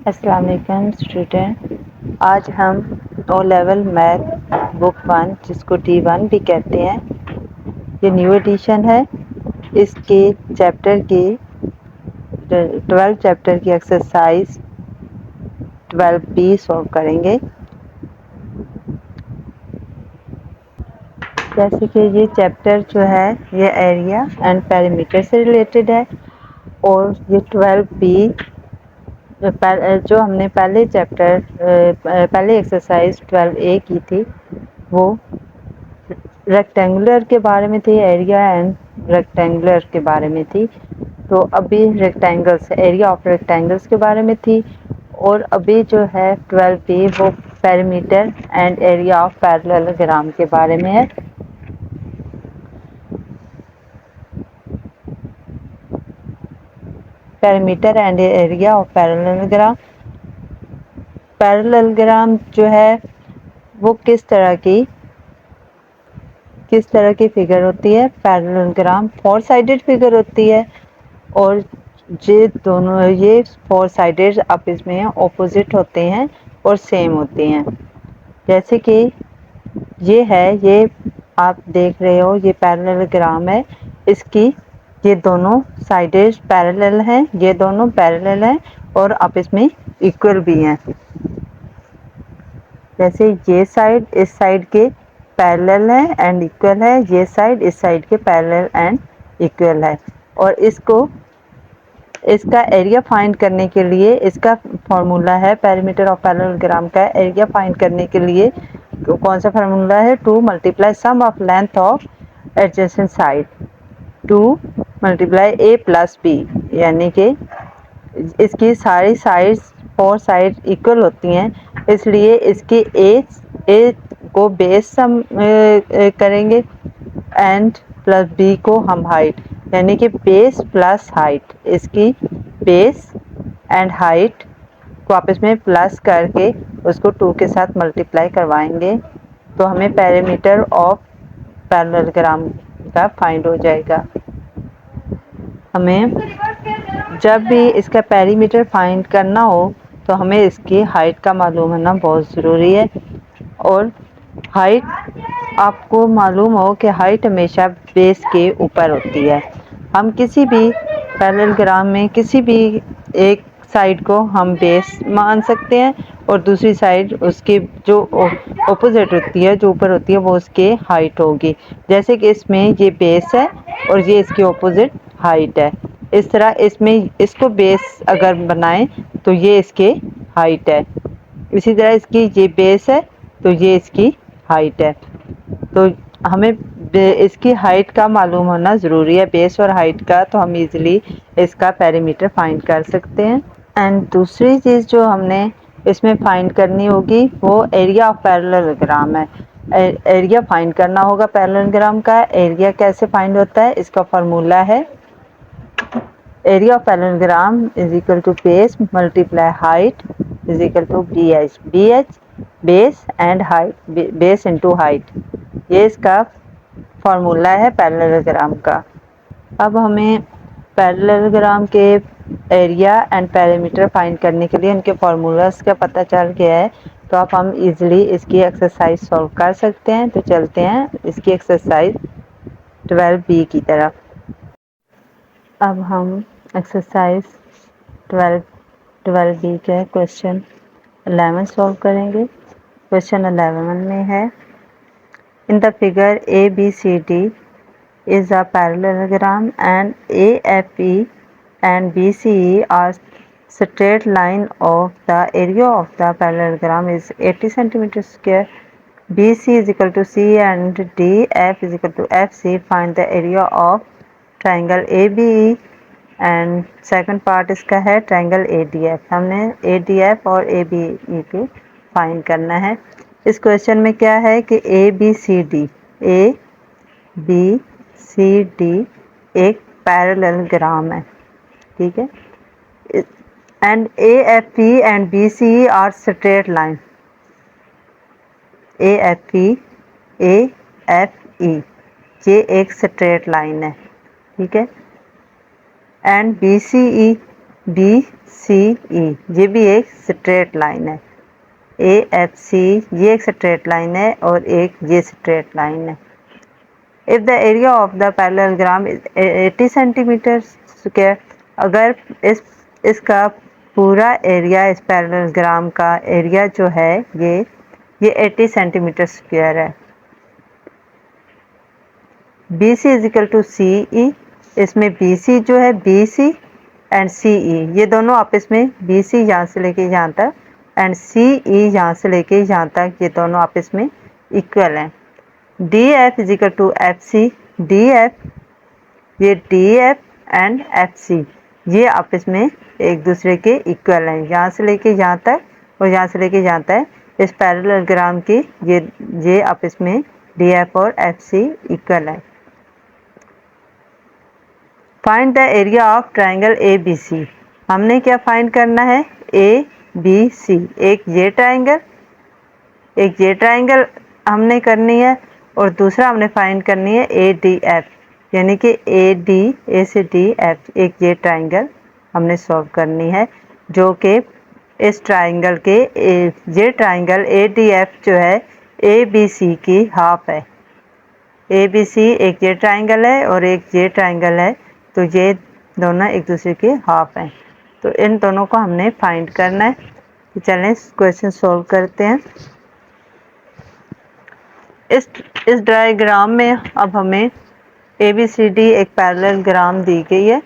अस्सलाम वालेकुम स्टूडेंट। आज हम ओ लेवल मैथ बुक 1 जिसको D1 भी कहते हैं, ये न्यू एडिशन है। इसके चैप्टर की 12 चैप्टर की एक्सरसाइज 12B सॉल्व करेंगे। जैसे कि ये चैप्टर जो है ये एरिया एंड पेरीमीटर से रिलेटेड है, और ये 12B जो हमने पहले चैप्टर पहले एक्सरसाइज 12A की थी वो रेक्टेंगुलर के बारे में थी, एरिया एंड रेक्टेंगुलर के बारे में थी। तो अभी रेक्टेंगल्स, एरिया ऑफ रेक्टेंगल्स के बारे में थी, और अभी जो है 12B वो perimeter and area of parallelogram के बारे में है। Perimeter and area of parallelogram. Parallelogram जो है वो किस तरह की फिगर होती है। पैरेललोग्राम 4 साइडेड फिगर होती है, और ये 4 साइडेड आपस में ऑपोजिट होते हैं और सेम होते हैं। जैसे कि ये आप देख रहे हो, ये पैरेललोग्राम है। इसकी ये दोनों साइडेड पैरेलल हैं, ये दोनों पैरेलल हैं और आपस में इक्वल भी हैं। जैसे ये साइड इस साइड के पैरेलल है एंड इक्वल है, ये साइड इस साइड के पैरेलल एंड इक्वल है। और इसका एरिया फाइंड करने के लिए इसका फॉर्मूला है, पेरीमीटर ऑफ पैरेललोग्राम का एरिया फाइंड करने के लिए कौन सा फार्मूला है, 2 multiply sum of length of adjacent side, 2 multiply A plus B, यानी कि इसकी सारी साइड्स 4 साइड इक्वल होती हैं, इसलिए इसकी ए को बेस सम करेंगे एंड प्लस B को हम हाइट, यानी कि बेस प्लस हाइट, इसकी बेस एंड हाइट को आपस में प्लस करके उसको 2 के साथ मल्टीप्लाई करवाएंगे, तो हमें पेरीमीटर ऑफ पैरेललोग्राम का फाइंड हो जाएगा। हमें जब भी इसका पेरीमीटर फाइंड करना हो तो हमें इसकी हाइट का मालूम होना बहुत ज़रूरी है। और हाइट, आपको मालूम हो कि हाइट हमेशा बेस के ऊपर होती है। हम किसी भी पैरेललोग्राम में किसी भी एक साइड को हम बेस मान सकते हैं, और दूसरी साइड उसकी जो ऑपोजिट होती है, जो ऊपर होती है, वो उसके हाइट होगी। जैसे कि इसमें ये बेस है और ये इसकी ऑपोजिट हाइट है। इस तरह इसमें इसको बेस अगर बनाएं तो ये इसके हाइट है, इसी तरह इसकी ये बेस है तो ये इसकी हाइट है। तो हमें इसकी हाइट का मालूम होना ज़रूरी है, बेस और हाइट का, तो हम इजीली इसका पेरीमीटर फाइंड कर सकते हैं। एंड दूसरी चीज़ जो हमने इसमें फाइंड करनी होगी वो एरिया ऑफ पैरेललोग्राम है। एरिया फाइंड करना होगा पैरेललोग्राम का। एरिया कैसे फाइंड होता है, इसका फार्मूला है area of parallelogram is equal to base multiply height is equal to BH base and height, base into height, ये इसका फार्मूला है पैरेललोग्राम का। अब हमें पैरेललोग्राम के एरिया एंड पेरीमीटर फाइंड करने के लिए इनके फार्मूलाज का पता चल गया है, तो अब हम इजीली इसकी एक्सरसाइज सॉल्व कर सकते हैं। तो चलते हैं इसकी एक्सरसाइज 12B की तरफ। अब हम एक्सरसाइज 12B के क्वेश्चन 11 सॉल्व करेंगे। क्वेश्चन 11 में है, in the figure ABCD is a parallelogram and AFE and BCE are straight line of the area of the parallelogram is 80 centimeter square. BC is equal to C and DF is equal to FC. Find the area of triangle ABE and second part इसका है triangle ADF। हमने ADF और ABE को find करना है। इस question में क्या है कि ABCD एक पैरेललोग्राम है, ठीक है, and AFE and BCE are straight line. AFE ये एक स्ट्रेट लाइन है, ठीक है, एंड BCE सी ई, ये भी एक स्ट्रेट लाइन है। ए एफ सी ये एक स्ट्रेट लाइन है और एक ये स्ट्रेट लाइन है। If the area of the parallelogram is 80 centimetre square, अगर इसका पूरा एरिया, इस पैरेललोग्राम का एरिया जो है ये 80 सेंटीमीटर स्क्वायर है। B C is equal to C E, इसमें बी सी जो है, बी सी एंड सी ई ये दोनों आपस में, बी सी यहाँ से लेके यहाँ तक एंड सी ई यहाँ से लेके यहाँ तक, ये दोनों आपस में इक्वल हैं। D F is equal to F C, D F, ये D F and F C ये आपस में एक दूसरे के इक्वल हैं, यहाँ से लेके यहाँ तक और यहाँ से लेके यहाँ तक। इस पैरेललोग्राम की ये आपस में डी एफ और एफ सी इक्वल है। Find the area of triangle A B C, हमने क्या फाइंड करना है, ए बी सी, एक ये ट्राइंगल हमने करनी है और दूसरा हमने फाइंड करनी है ए डी एफ, यानी कि ए से डी एफ, एक ये ट्राइंगल हमने सॉल्व करनी है जो कि इस ट्राइंगल के ये ट्राइंगल ए डी एफ जो है ए बी सी की हाफ है। ए बी सी एक ये ट्राइंगल है और एक ये ट्राइंगल है, तो ये दोनों एक दूसरे के हाफ हैं, तो इन दोनों को हमने फाइंड करना है। तो चलें क्वेश्चन सॉल्व करते हैं। इस डायग्राम में अब हमें ए बी सी डी एक पैरेललोग्राम दी गई है,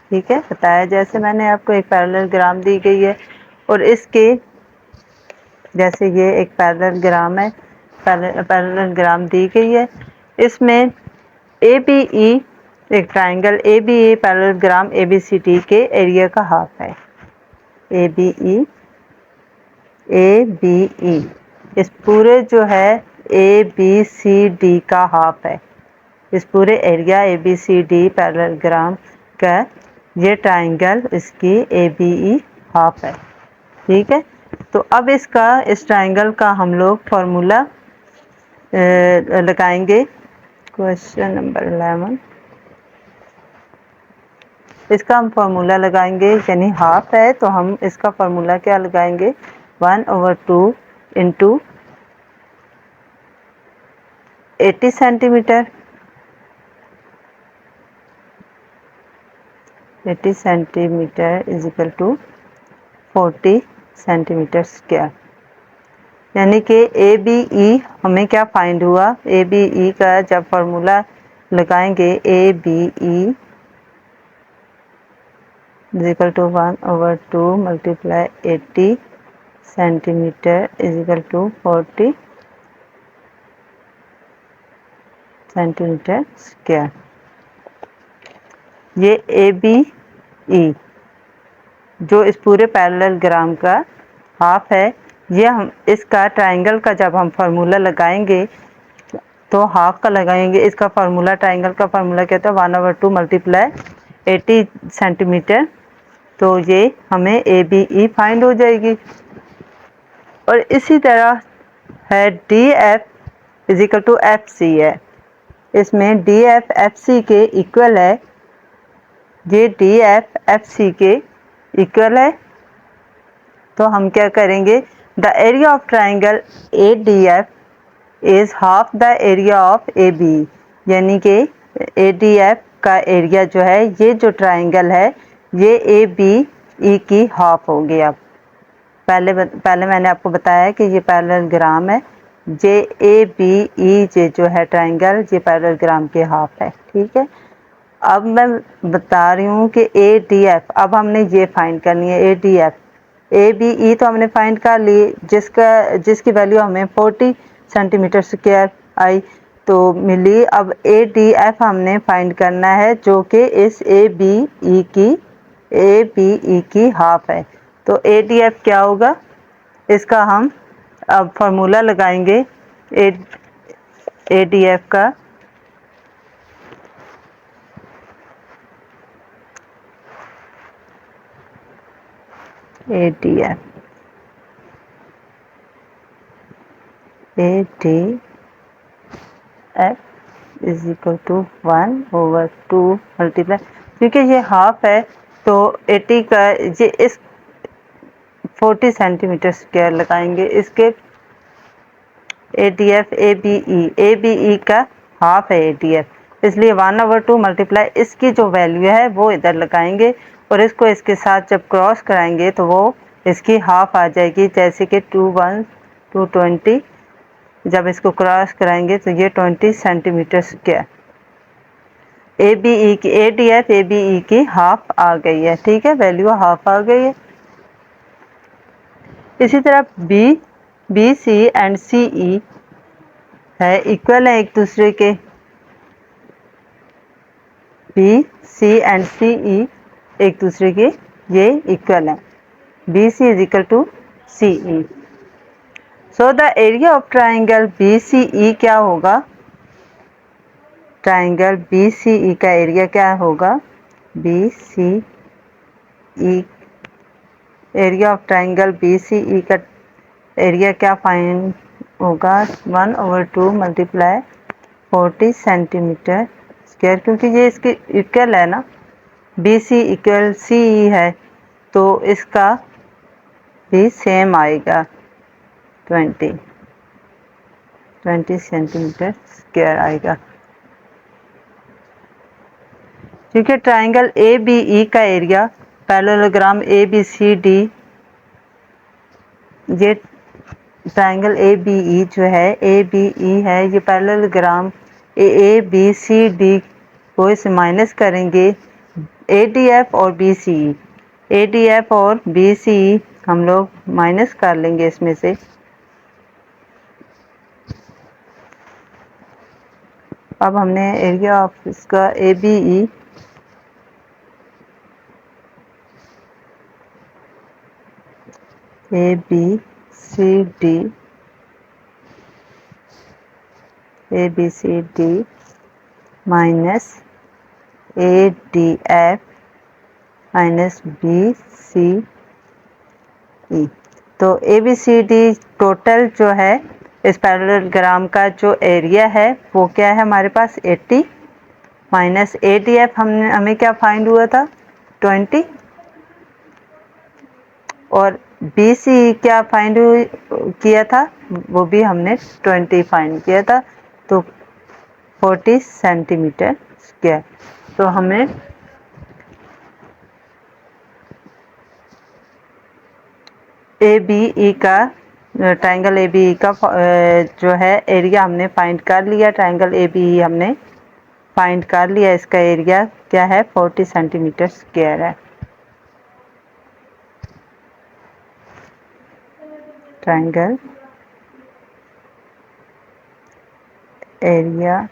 ठीक है, बताया जैसे मैंने आपको, एक पैरेललोग्राम दी गई है और इसके जैसे ये एक पैरेललोग्राम है, पैरेललोग्राम दी गई है, इसमें ए बी ई एक triangle A B E parallelogram A B C D के एरिया का हाफ है। ए बी ई इस पूरे जो है ए बी सी डी का हाफ है, इस पूरे area A B C D parallelogram का ये ट्राइंगल इसकी ए बी ई हाफ है, ठीक है। तो अब इस ट्राइंगल का हम लोग फॉर्मूला लगाएंगे। क्वेश्चन नंबर 11, इसका हम फार्मूला लगाएंगे, यानी हाफ है तो हम इसका फार्मूला क्या लगाएंगे, 1/2 into 80 centimetre, 80 centimetre is equal to 40 centimetre square, यानी कि ए बी ई हमें क्या फाइंड हुआ, ए बी ई का जब फार्मूला लगाएंगे A B E is equal to 1/2 multiply 80 centimetre is equal to 40 centimetre square. ये ए बी ई जो इस पूरे पैरेललोग्राम का हाफ है, ये हम इसका ट्राइंगल का जब हम फार्मूला लगाएंगे तो हाफ का लगाएंगे, इसका फार्मूला ट्राइंगल का फार्मूला क्या था, 1/2 मल्टीप्लाई 80 सेंटीमीटर, तो ये हमें ए बी ई फाइंड हो जाएगी। और इसी तरह है D F is equal to F C है, इसमें डी एफ एफ सी के इक्वल है, ये डी एफ एफ सी के इक्वल है, तो हम क्या करेंगे, the area of triangle A D F is half the area of A B, यानी कि ए डी एफ का एरिया जो है, ये जो ट्राइंगल है ये ए बी ई की हाफ होगी। अब पहले मैंने आपको बताया कि ये पैरेललोग्राम है, जे ए बी ई जे जो है ट्राइंगल, ये पैरेललोग्राम के हाफ है, ठीक है। अब मैं बता रही हूँ कि ए डी एफ, अब हमने ये फाइंड करनी है A D F, A B E तो हमने फाइंड कर ली, जिसकी वैल्यू हमें 40 सेंटीमीटर स्क्वायर आई तो मिली। अब ए डी एफ हमने फाइंड करना है जो कि इस ए बी ई की हाफ है, तो ए डी एफ क्या होगा, इसका हम अब फार्मूला लगाएंगे ए डी एफ का, A D F is equal to 1/2 multiply, क्योंकि ये हाफ है तो 80 का ये 40 सेंटीमीटर स्क्वायर लगाएंगे। इसके ADF ABE का हाफ है ADF, इसलिए 1/2 मल्टीप्लाई इसकी जो वैल्यू है वो इधर लगाएंगे और इसको इसके साथ जब क्रॉस कराएंगे तो वो इसकी हाफ आ जाएगी। जैसे कि 220 जब इसको क्रॉस कराएंगे तो ये 20 सेंटीमीटर स्क्वायर ABE की ADF ABE की हाफ आ गई है। ठीक है, वैल्यू हाफ आ गई है। इसी तरह BC एंड CE है इक्वल है एक दूसरे के। BC एंड CE एक दूसरे के ये इक्वल है। BC is equal to CE। So the area of triangle BCE क्या होगा? ट्राइंगल BCE का एरिया क्या होगा? BCE area of triangle BCE का एरिया क्या फाइंड होगा? 1/2 मल्टीप्लाई 40 सेंटीमीटर स्क्वायर, क्योंकि ये इसके इक्वल है ना, BC इक्वल CE है तो इसका भी सेम आएगा 20 सेंटीमीटर स्क्वायर आएगा। क्योंकि ट्राइंगल ABE का एरिया पैरेललोग्राम ABCD, ये ट्राइंगल ABE जो है ABE है ये पैरेललोग्राम ABCD को इसे माइनस करेंगे ADF और BCE, ADF और BCE हम लोग माइनस कर लेंगे इसमें से। अब हमने एरिया ऑफ इसका ABE ABCD minus ADF minus BCE, तो ABCD टोटल जो है इस पैरेललोग्राम का जो एरिया है वो क्या है हमारे पास 80 माइनस ADF हमें क्या फाइंड हुआ था 20 और BCE क्या फाइंड किया था वो भी हमने 20 फाइंड किया था, तो 40 सेंटीमीटर स्क्वायर। तो हमें ABE का ट्राइंगल ABE का जो है एरिया हमने फाइंड कर लिया। ट्राइंगल ABE हमने फाइंड कर लिया, इसका एरिया क्या है 40 सेंटीमीटर स्क्वायर है। Triangle area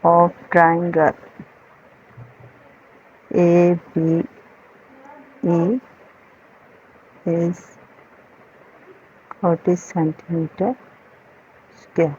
of triangle ABE is 40 centimetre square.